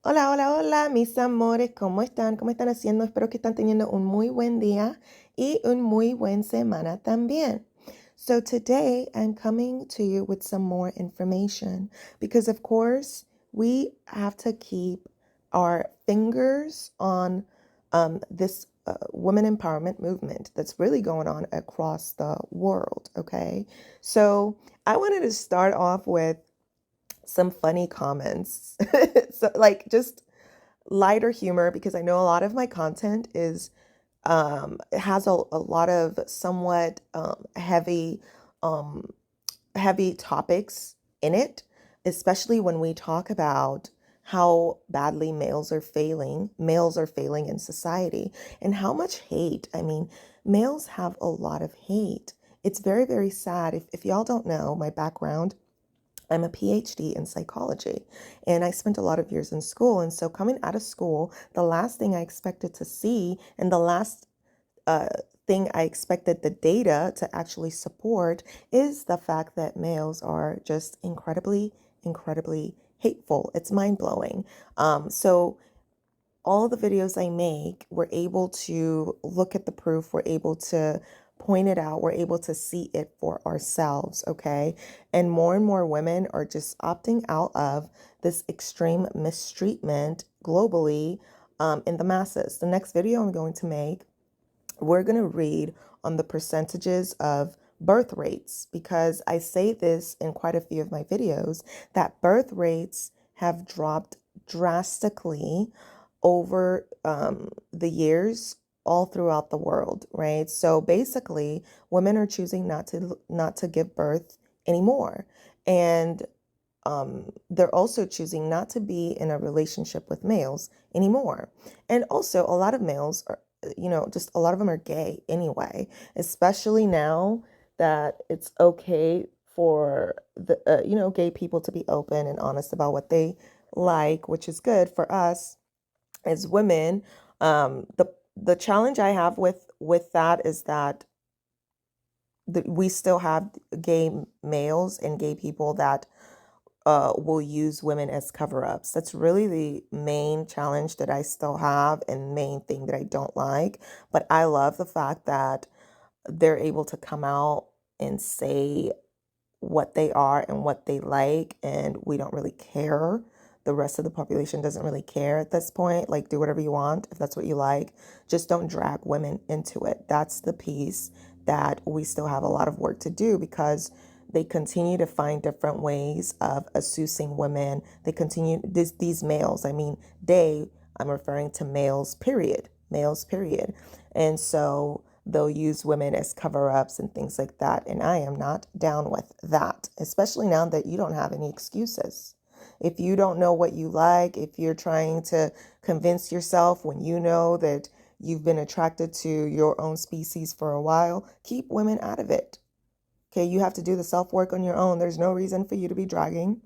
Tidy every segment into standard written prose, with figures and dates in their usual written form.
Hola, hola, hola, mis amores, ¿cómo están? ¿Cómo están haciendo? Espero que están teniendo un muy buen día y un muy buen semana también. So today I'm coming to you with some more information because of course we have to keep our fingers on this women empowerment movement that's really going on across the world, okay? So I wanted to start off with some funny comments. So like just lighter humor because I know a lot of my content is has a lot of somewhat um heavy topics in it, especially when we talk about how badly males are failing in society and how much hate. I mean, males have a lot of hate. It's very, very sad. If y'all don't know my background, I'm a PhD in psychology and I spent a lot of years in school. And so coming out of school, the last thing I expected to see and the last uh, thing I expected the data to actually support is the fact that males are just incredibly, incredibly hateful. It's mind blowing. So all the videos I make, we're able to look at the proof, we're able to point it out, we're able to see it for ourselves, okay? And more women are just opting out of this extreme mistreatment globally in the masses. The next video I'm going to make, we're going to read on the percentages of birth rates because I say this in quite a few of my videos that birth rates have dropped drastically over the years all throughout the world, right? So basically, women are choosing not to give birth anymore, and they're also choosing not to be in a relationship with males anymore. And also, a lot of males are, just a lot of them are gay anyway, especially now that it's okay for the, gay people to be open and honest about what they like, which is good for us as women. The challenge I have with that is that we still have gay males and gay people that will use women as cover-ups. That's really the main challenge that I still have and main thing that I don't like. But I love the fact that they're able to come out and say what they are and what they like, and we don't really care. The rest of the population doesn't really care at this point. Like, do whatever you want if that's what you like. Just don't drag women into it. That's the piece that we still have a lot of work to do because they continue to find different ways of assuaging women. They continue these males. I mean, I'm referring to males, period. Males, period. And so they'll use women as cover-ups and things like that. And I am not down with that, especially now that you don't have any excuses. If you don't know what you like, if you're trying to convince yourself when you know that you've been attracted to your own species for a while, keep women out of it. Okay, you have to do the self-work on your own. There's no reason for you to be dragging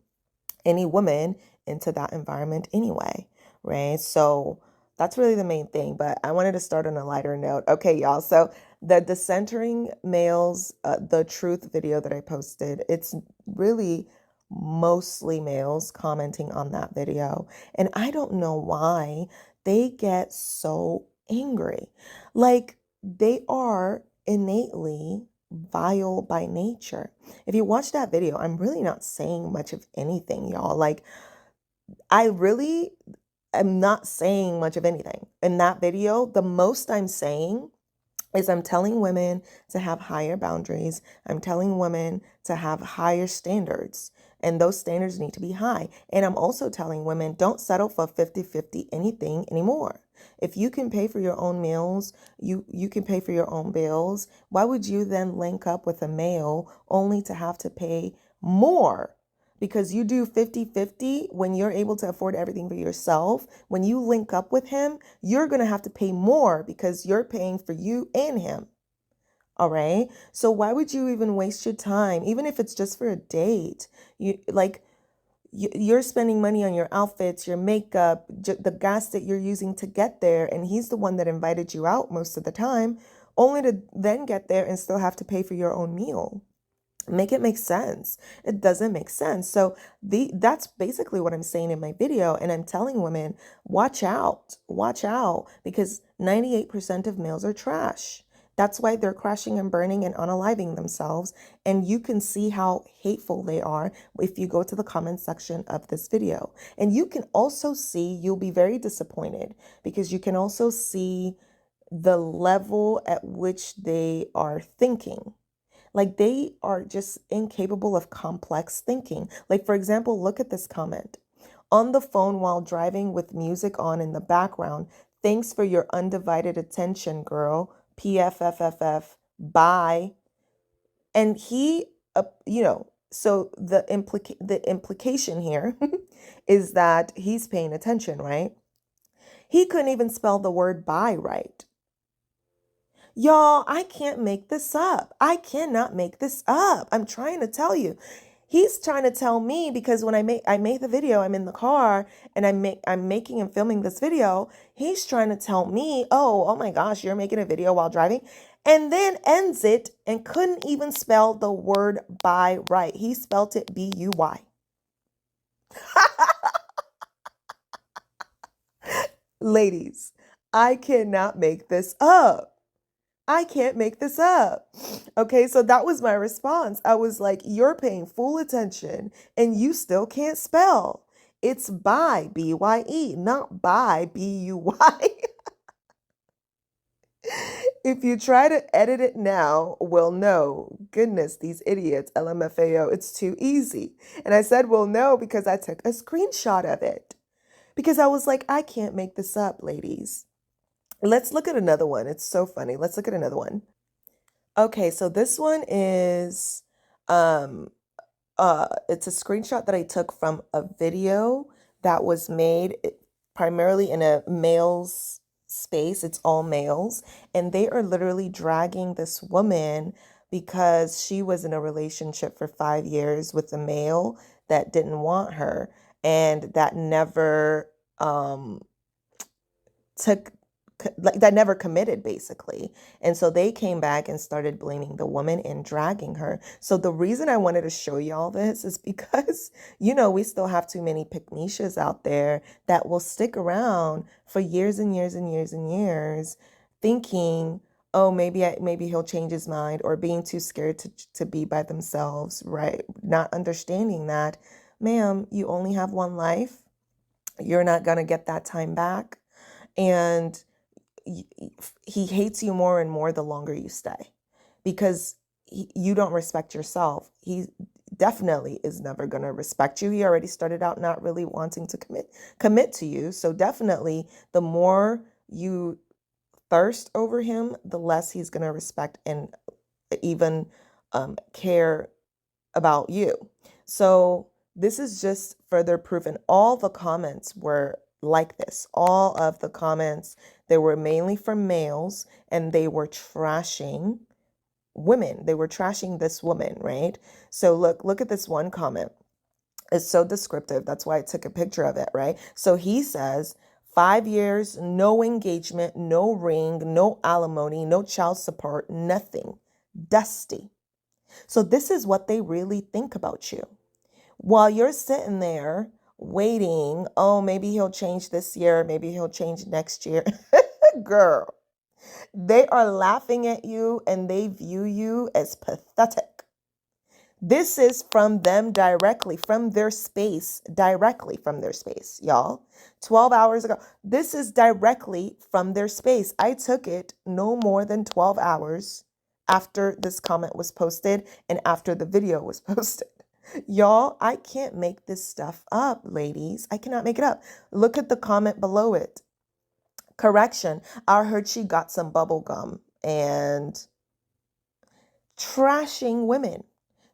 any woman into that environment anyway, right? So that's really the main thing, but I wanted to start on a lighter note. Okay, y'all. So the decentering males, the truth video that I posted, it's really mostly males commenting on that video. And I don't know why they get so angry. Like they are innately vile by nature. If you watch that video, I'm really not saying much of anything, y'all. Like, I really am not saying much of anything. In that video, the most I'm saying is I'm telling women to have higher boundaries. I'm telling women to have higher standards. And those standards need to be high. And I'm also telling women don't settle for 50-50 anything anymore. If you can pay for your own meals, you can pay for your own bills. Why would you then link up with a male only to have to pay more? Because you do 50-50 when you're able to afford everything for yourself. When you link up with him, you're going to have to pay more because you're paying for you and him. All right. So why would you even waste your time, even if it's just for a date? You're spending money on your outfits, your makeup, the gas that you're using to get there. And he's the one that invited you out most of the time, only to then get there and still have to pay for your own meal. Make it make sense. It doesn't make sense. So that's basically what I'm saying in my video. And I'm telling women, watch out, because 98% of males are trash. That's why they're crashing and burning and unaliving themselves. And you can see how hateful they are if you go to the comment section of this video. And you can also see, you'll be very disappointed, because you can also see the level at which they are thinking. Like, they are just incapable of complex thinking. Like, for example, look at this comment. On the phone while driving with music on in the background. Thanks for your undivided attention, girl. PFFFF. Bye. And he, so the implication here is that he's paying attention, right? He couldn't even spell the word bye right. Y'all, I can't make this up. I cannot make this up. I'm trying to tell you. He's trying to tell me, because when I made the video, I'm in the car and I'm making and filming this video. He's trying to tell me, oh my gosh, you're making a video while driving, and then ends it and couldn't even spell the word buy right. He spelled it B-U-Y. Ladies, I cannot make this up. I can't make this up. Okay, so that was my response. I was like, you're paying full attention and you still can't spell. It's by, B-Y-E, not by, B-U-Y. If you try to edit it now, well, no. Goodness, these idiots, LMFAO, it's too easy. And I said, well, no, because I took a screenshot of it. Because I was like, I can't make this up, ladies. Let's look at another one. It's so funny. Let's look at another one. Okay, so this one is it's a screenshot that I took from a video that was made primarily in a male's space. It's all males, and they are literally dragging this woman because she was in a relationship for 5 years with a male that didn't want her and that never took like that never committed, basically. And so they came back and started blaming the woman and dragging her. So the reason I wanted to show y'all this is because, we still have too many pick-me-shas out there that will stick around for years and years and years and years thinking, oh, maybe he'll change his mind, or being too scared to be by themselves, right? Not understanding that, ma'am, you only have one life. You're not going to get that time back. And he hates you more and more the longer you stay, because you don't respect yourself. He definitely is never going to respect you. He already started out not really wanting to commit to you. So definitely the more you thirst over him, the less he's going to respect and even care about you. So this is just further proof. And all the comments were like this. All of the comments, they were mainly from males, and they were trashing women. They were trashing this woman, right? So look at this one comment. It's so descriptive. That's why I took a picture of it, right? So he says, 5 years, no engagement, no ring, no alimony, no child support, nothing. Dusty. So this is what they really think about you. While you're sitting there waiting, oh, maybe he'll change this year, maybe he'll change next year. Girl, they are laughing at you and they view you as pathetic. This is from them directly, from their space, y'all. 12 hours ago. This is directly from their space. I took it no more than 12 hours after this comment was posted and after the video was posted. Y'all, I can't make this stuff up, ladies. I cannot make it up. Look at the comment below it. Correction, I heard she got some bubble gum. And trashing women.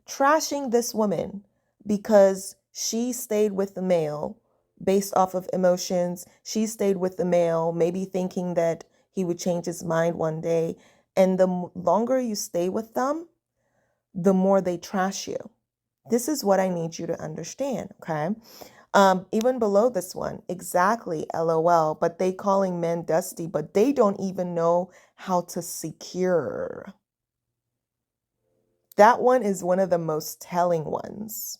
Trashing this woman because she stayed with the male based off of emotions. She stayed with the male, maybe thinking that he would change his mind one day. And the longer you stay with them, the more they trash you. This is what I need you to understand, okay? Even below this one, exactly, LOL, but they calling men dusty, but they don't even know how to secure. That one is one of the most telling ones.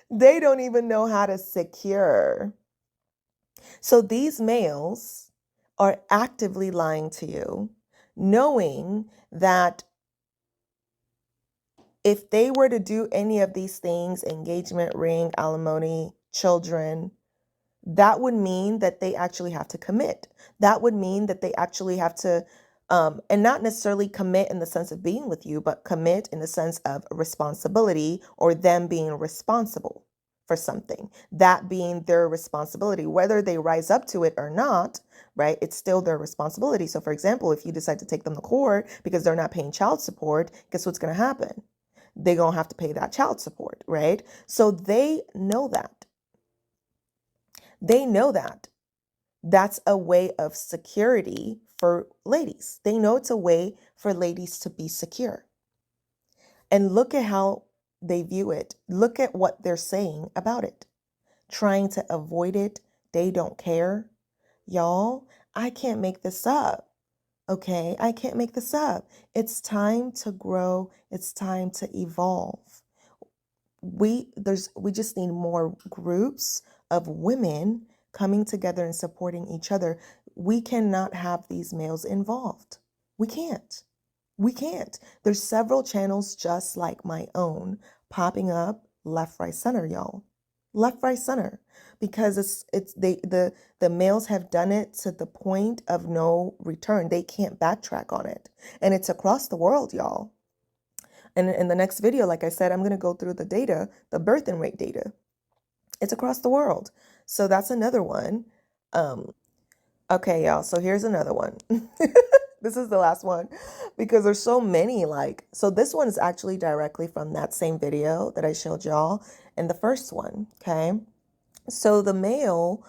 They don't even know how to secure. So these males are actively lying to you, knowing that if they were to do any of these things, engagement ring, alimony, children, that would mean that they actually have to commit. That would mean that they actually have to, and not necessarily commit in the sense of being with you, but commit in the sense of responsibility or them being responsible for something, that being their responsibility, whether they rise up to it or not, right? It's still their responsibility. So for example, if you decide to take them to court because they're not paying child support, guess what's going to happen? They're going to have to pay that child support, right? So they know that. They know that. That's a way of security for ladies. They know it's a way for ladies to be secure. And look at how they view it. Look at what they're saying about it. Trying to avoid it. They don't care. Y'all, I can't make this up. Okay, I can't make this up. It's time to grow. It's time to evolve. We just need more groups of women coming together and supporting each other. We cannot have these males involved. We can't. We can't. There's several channels just like my own popping up left, right, center, y'all. Left, right, center. Because the males have done it to the point of no return. They can't backtrack on it. And it's across the world, y'all. And in the next video, like I said, I'm going to go through the data, the birthing rate data. It's across the world. So that's another one. Okay, y'all. So here's another one. This is the last one because there's so many. So this one is actually directly from that same video that I showed y'all in the first one. Okay. So the male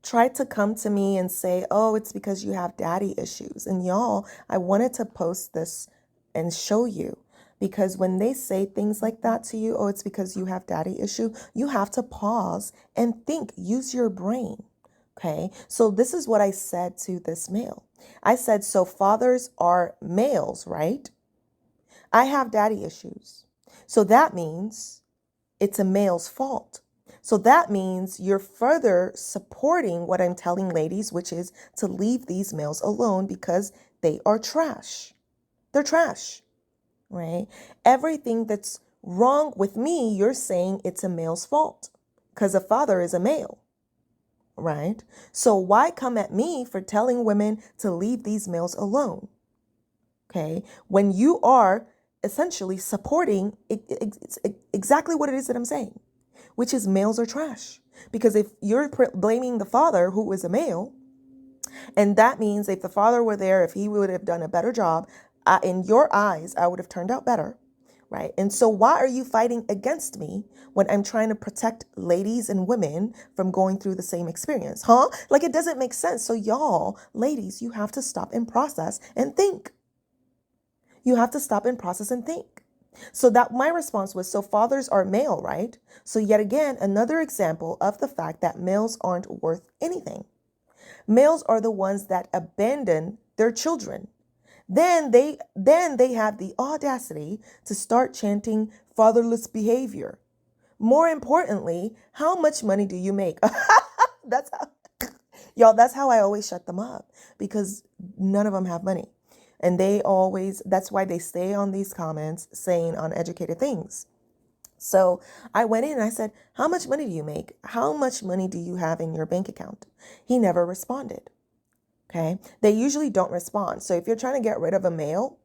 tried to come to me and say, oh, it's because you have daddy issues. And y'all, I wanted to post this and show you. Because when they say things like that to you, oh, it's because you have daddy issue, you have to pause and think, use your brain. Okay, so this is what I said to this male. I said, so fathers are males, right? I have daddy issues. So that means it's a male's fault. So that means you're further supporting what I'm telling ladies, which is to leave these males alone because they are trash. They're trash. Right? Everything that's wrong with me, you're saying it's a male's fault because a father is a male, right? So why come at me for telling women to leave these males alone? Okay. When you are essentially supporting exactly what it is that I'm saying, which is males are trash. Because if you're blaming the father who is a male, and that means if the father were there, if he would have done a better job, in your eyes, I would have turned out better, right? And so why are you fighting against me when I'm trying to protect ladies and women from going through the same experience, huh? Like, it doesn't make sense. So y'all, ladies, you have to stop and process and think. You have to stop and process and think. So that my response was, so fathers are male, right? So yet again, another example of the fact that males aren't worth anything. Males are the ones that abandon their children. Then they have the audacity to start chanting fatherless behavior. More importantly, how much money do you make? That's how, y'all, that's how I always shut them up, because none of them have money. And that's why they stay on these comments saying uneducated things. So I went in and I said, how much money do you make? How much money do you have in your bank account? He never responded. Okay. They usually don't respond. So if you're trying to get rid of a male,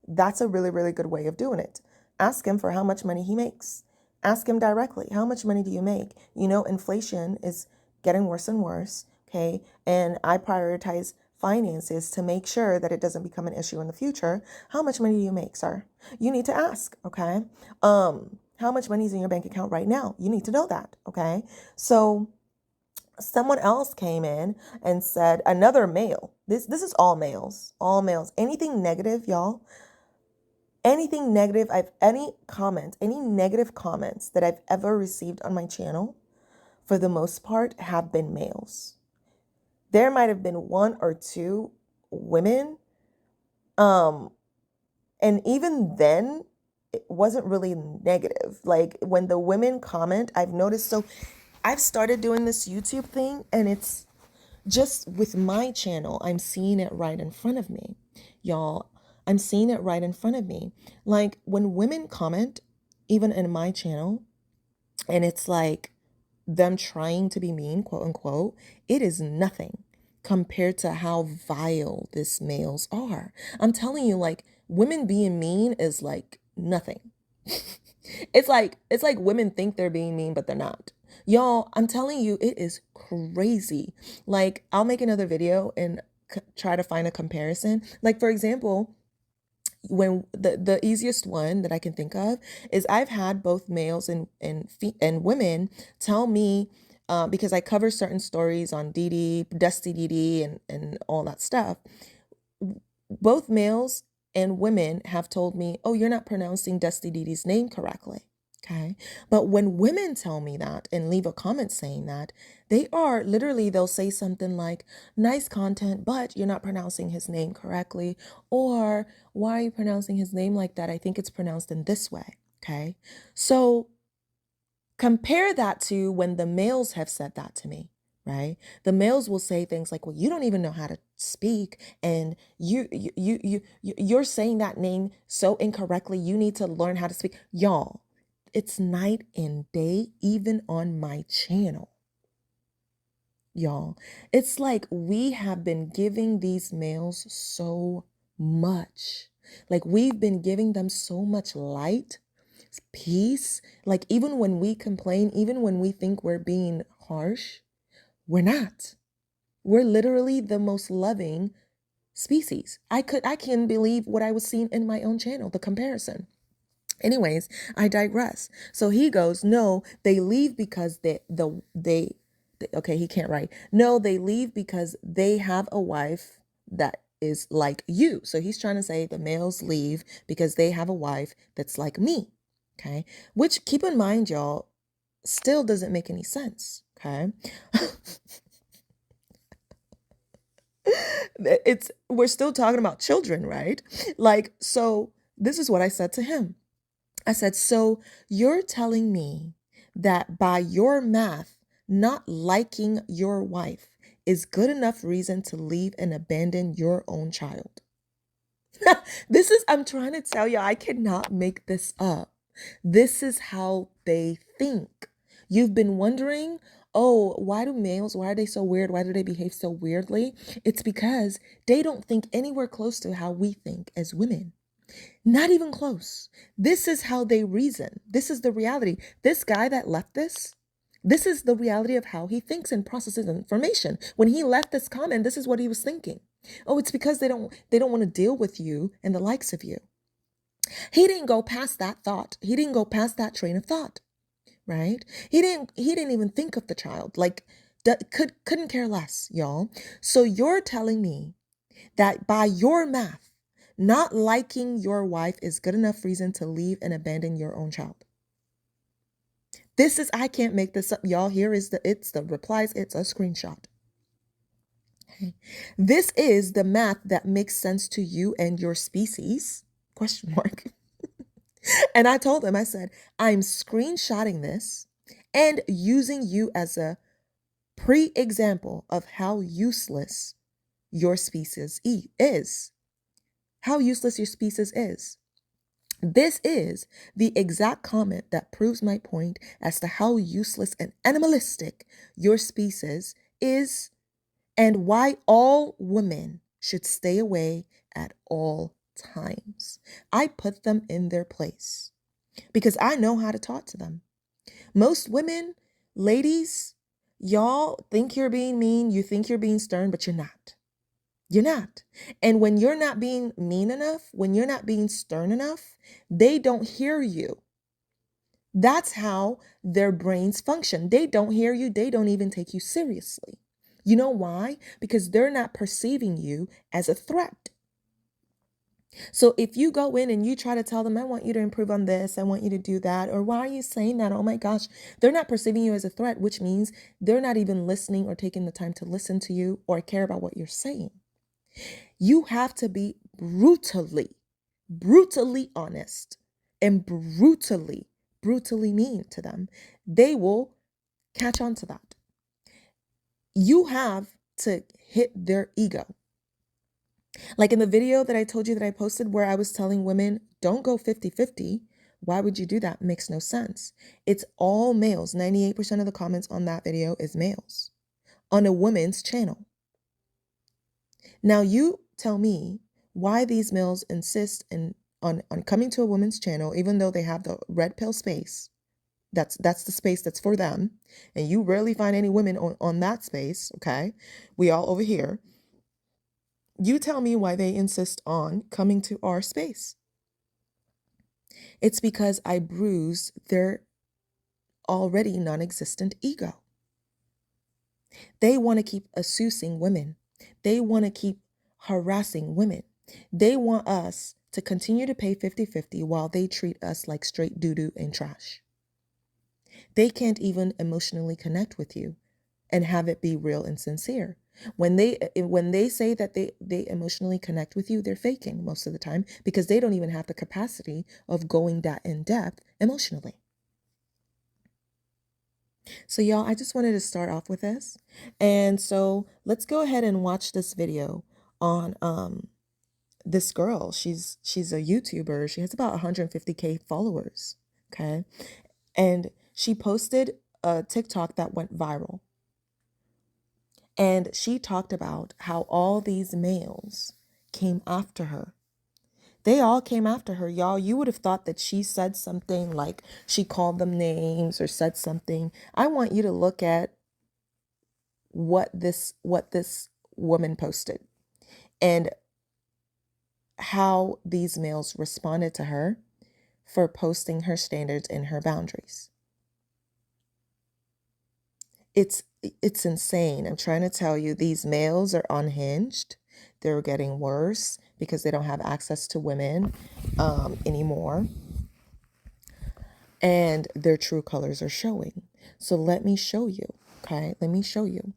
that's a really, really good way of doing it. Ask him for how much money he makes. Ask him directly, how much money do you make? You know, inflation is getting worse and worse. Okay. And I prioritize finances to make sure that it doesn't become an issue in the future. How much money do you make, sir? You need to ask. Okay. How much money is in your bank account right now? You need to know that. Okay. So someone else came in and said, another male, this is all males, anything negative, y'all, anything negative, any negative comments that I've ever received on my channel, for the most part, have been males. There might have been one or two women, Um, and even then, it wasn't really negative. Like when the women comment, I've noticed. So I've started doing this YouTube thing, and it's just with my channel, I'm seeing it right in front of me. Y'all, I'm seeing it right in front of me. Like when women comment, even in my channel, and it's like them trying to be mean, quote unquote, it is nothing compared to how vile these males are. I'm telling you, like, women being mean is like nothing. It's like women think they're being mean, but they're not. Y'all, I'm telling you, it is crazy. Like, I'll make another video and try to find a comparison. Like, for example, when the easiest one that I can think of is I've had both males and women tell me, because I cover certain stories on Dee, Dusty Dee, and all that stuff. Both males and women have told me, "Oh, you're not pronouncing Dusty Dee's name correctly." Okay. But when women tell me that and leave a comment saying that, they are literally, they'll say something like, "Nice content, but you're not pronouncing his name correctly." Or, "Why are you pronouncing his name like that? I think it's pronounced in this way." Okay. So compare that to when the males have said that to me, right? The males will say things like, "Well, you don't even know how to speak, and you're saying that name so incorrectly. You need to learn how to speak." Y'all, it's night and day, even on my channel. Y'all, it's like we have been giving these males so much. Like we've been giving them so much light, peace. Like even when we complain, even when we think we're being harsh, we're not. We're literally the most loving species. I can't believe what I was seeing in my own channel, the comparison. Anyways, I digress. So he goes, "No, they leave because okay, he can't write. No, they leave because they have a wife that is like you." So he's trying to say the males leave because they have a wife that's like me. Okay. Which, keep in mind, y'all, still doesn't make any sense. Okay. We're still talking about children, right? Like, so this is what I said to him. I said, "So you're telling me that by your math, not liking your wife is good enough reason to leave and abandon your own child?" I'm trying to tell you, I cannot make this up. This is how they think. You've been wondering, "Oh, why are they so weird? Why do they behave so weirdly?" It's because they don't think anywhere close to how we think as women. Not even close. This is how they reason. This is the reality. This guy that left this is the reality of how he thinks and processes information. When he left this comment, this is what he was thinking. "Oh, it's because they don't want to deal with you and the likes of you." He didn't go past that thought. He didn't go past that train of thought, right? He didn't even think of the child. Like couldn't care less, y'all. So you're telling me that by your math, not liking your wife is good enough reason to leave and abandon your own child. I can't make this up, y'all. It's the replies. It's a screenshot. Okay. "This is the math that makes sense to you and your species?" Question mark. And I told him, I said, "I'm screenshotting this and using you as a pre-example of how useless your species is. How useless your species is. This is the exact comment that proves my point as to how useless and animalistic your species is, and why all women should stay away at all times." I put them in their place because I know how to talk to them. Most women, ladies, y'all think you're being mean, you think you're being stern, but you're not. You're not. And when you're not being mean enough, when you're not being stern enough, they don't hear you. That's how their brains function. They don't hear you. They don't even take you seriously. You know why? Because they're not perceiving you as a threat. So if you go in and you try to tell them, "I want you to improve on this, I want you to do that," or "Why are you saying that? Oh my gosh," they're not perceiving you as a threat, which means they're not even listening or taking the time to listen to you or care about what you're saying. You have to be brutally honest and brutally mean to them. They will catch on to that. You have to hit their ego. Like in the video that I told you that I posted where I was telling women, don't go 50-50. Why would you do that? It makes no sense. It's all males. 98% of the comments on that video is males on a woman's channel. Now you tell me why these males insist on coming to a woman's channel, even though they have the red pill space. That's the space that's for them. And you rarely find any women on that space, okay? We all over here. You tell me why they insist on coming to our space. It's because I bruise their already non-existent ego. They want to keep assuaging women. They want to keep harassing women. They want us to continue to pay 50-50 while they treat us like straight doo-doo and trash. They can't even emotionally connect with you and have it be real and sincere. When they say that they emotionally connect with you, they're faking most of the time because they don't even have the capacity of going that in depth emotionally. So y'all, I just wanted to start off with this. And so let's go ahead and watch this video on this girl. She's a YouTuber. She has about 150K followers. Okay. And she posted a TikTok that went viral. And she talked about how all these males came after her. They all came after her, y'all. You would have thought that she said something like she called them names or said something. I want you to look at what this woman posted and how these males responded to her for posting her standards and her boundaries. It's insane. I'm trying to tell you, these males are unhinged. They're getting worse because they don't have access to women anymore. And their true colors are showing. So let me show you, okay? Let me show you.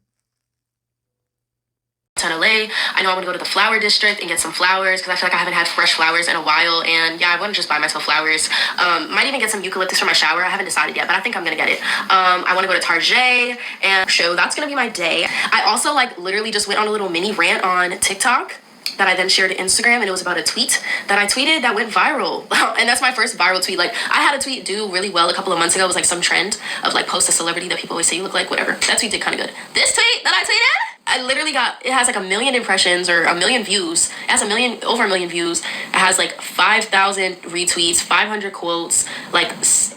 LA. I know I'm gonna go to the flower district and get some flowers because I feel like I haven't had fresh flowers in a while, and yeah, I want to just buy myself flowers. Might even get some eucalyptus for my shower. I haven't decided yet, but I think I'm gonna get it. I want to go to Target and show. That's gonna be my day. I also literally just went on a little mini rant on TikTok that I then shared to Instagram, and it was about a tweet that I tweeted that went viral. And that's my first viral tweet. I had a tweet do really well a couple of months ago. It was some trend of post a celebrity that people always say you look like, whatever. That tweet did kind of good. This tweet that I tweeted, I literally it has 1 million impressions or 1 million views. It has over a million views. It has 5,000 retweets, 500 quotes,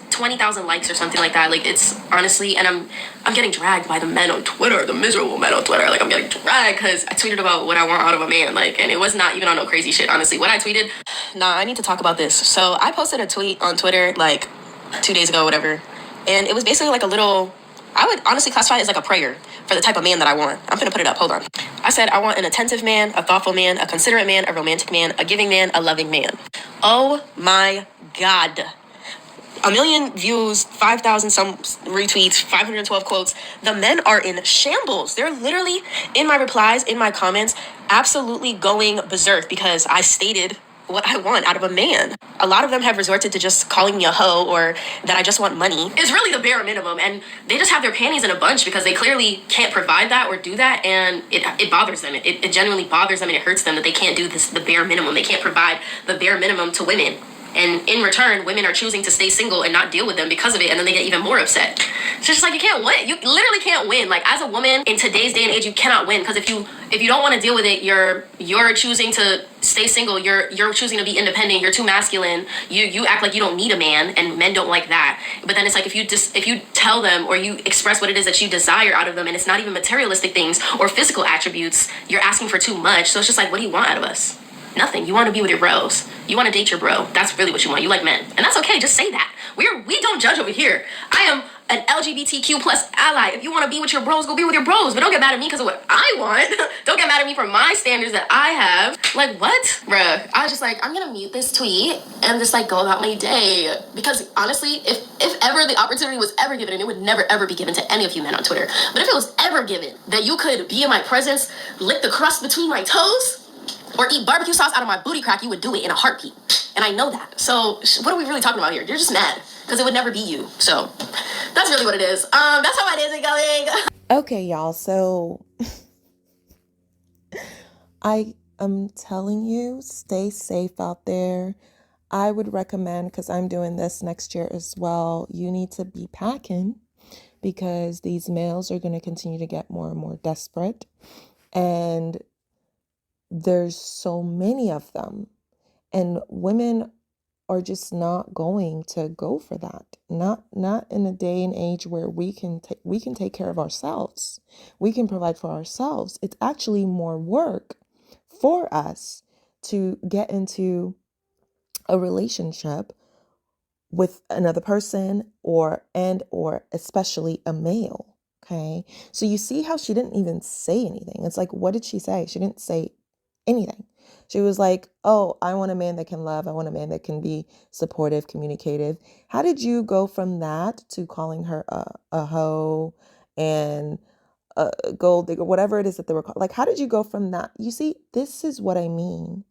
20,000 likes or something like that. It's honestly, and I'm getting dragged by the men on Twitter, the miserable men on Twitter. I'm getting dragged because I tweeted about what I want out of a man. And it was not even on no crazy shit, honestly. What I tweeted, I need to talk about this. So I posted a tweet on Twitter 2 days ago, whatever. And it was basically a little, I would honestly classify it as a prayer for the type of man that I want. I'm gonna put it up, hold on. I said, I want an attentive man, a thoughtful man, a considerate man, a romantic man, a giving man, a loving man. Oh my God. 1 million views, 5,000 some retweets, 512 quotes. The men are in shambles. They're literally in my replies, in my comments, absolutely going berserk because I stated what I want out of a man. A lot of them have resorted to just calling me a hoe or that I just want money. It's really the bare minimum, and they just have their panties in a bunch because they clearly can't provide that or do that, and it bothers them. It genuinely bothers them, and it hurts them that they can't do this, the bare minimum. They can't provide the bare minimum to women. And in return, women are choosing to stay single and not deal with them because of it, and then they get even more upset. It's just you can't win. You literally can't win. As a woman in today's day and age, you cannot win because if you don't want to deal with it, you're choosing to stay single. You're choosing to be independent. You're too masculine. You act like you don't need a man, and men don't like that. But then it's if you tell them or you express what it is that you desire out of them, and it's not even materialistic things or physical attributes, you're asking for too much. So it's just what do you want out of us? Nothing. You want to be with your bros. You want to date your bro. That's really what you want. You like men. And that's okay. Just say that. We don't judge over here. I am an LGBTQ plus ally. If you want to be with your bros, go be with your bros. But don't get mad at me because of what I want. Don't get mad at me for my standards that I have. What? Bruh. I was just I'm going to mute this tweet and just go about my day. Because honestly, if ever the opportunity was ever given, and it would never ever be given to any of you men on Twitter, but if it was ever given that you could be in my presence, lick the crust between my toes, or eat barbecue sauce out of my booty crack, you would do it in a heartbeat. And I know that. So what are we really talking about here? You're just mad because it would never be you. So that's really what it is. That's how my days are going. Okay, y'all. So I am telling you, stay safe out there. I would recommend, because I'm doing this next year as well, you need to be packing because these males are going to continue to get more and more desperate. And there's so many of them. And women are just not going to go for that. Not in a day and age where we can take care of ourselves. We can provide for ourselves. It's actually more work for us to get into a relationship with another person or especially a male. Okay. So you see how she didn't even say anything. It's like, what did she say? She didn't say anything. She was like, oh, I want a man that can love. I want a man that can be supportive, communicative. How did you go from that to calling her a hoe and a gold digger, whatever it is that they were called? Like, how did you go from that? You see, this is what I mean.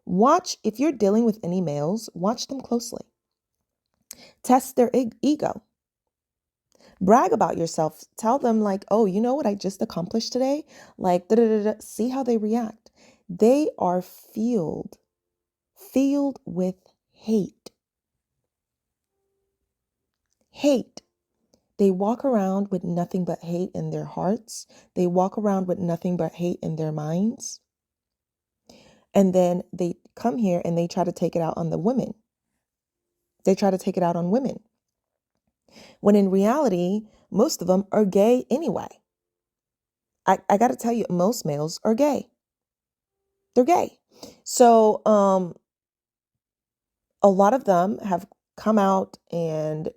Watch, if you're dealing with any males, watch them closely. Test their ego. Brag about yourself. Tell them like, oh, you know what I just accomplished today? Like, da-da-da-da. See how they react. They are filled with hate. Hate. They walk around with nothing but hate in their hearts. They walk around with nothing but hate in their minds. And then they come here and they try to take it out on the women. They try to take it out on women. When in reality, most of them are gay anyway. I got to tell you, most males are gay. They're gay. So a lot of them have come out and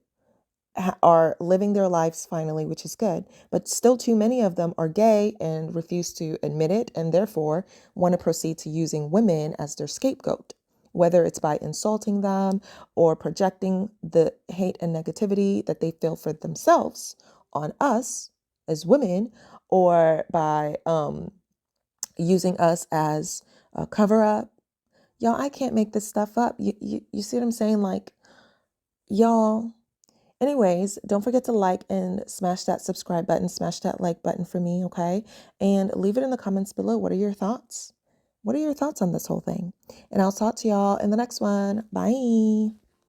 are living their lives finally, which is good. But still too many of them are gay and refuse to admit it, and therefore want to proceed to using women as their scapegoat, whether it's by insulting them or projecting the hate and negativity that they feel for themselves on us as women, or by using us as a cover up. Y'all, I can't make this stuff up. You see what I'm saying? Like, y'all. Anyways, don't forget to like and smash that subscribe button, smash that like button for me, okay? And leave it in the comments below. What are your thoughts? What are your thoughts on this whole thing? And I'll talk to y'all in the next one. Bye.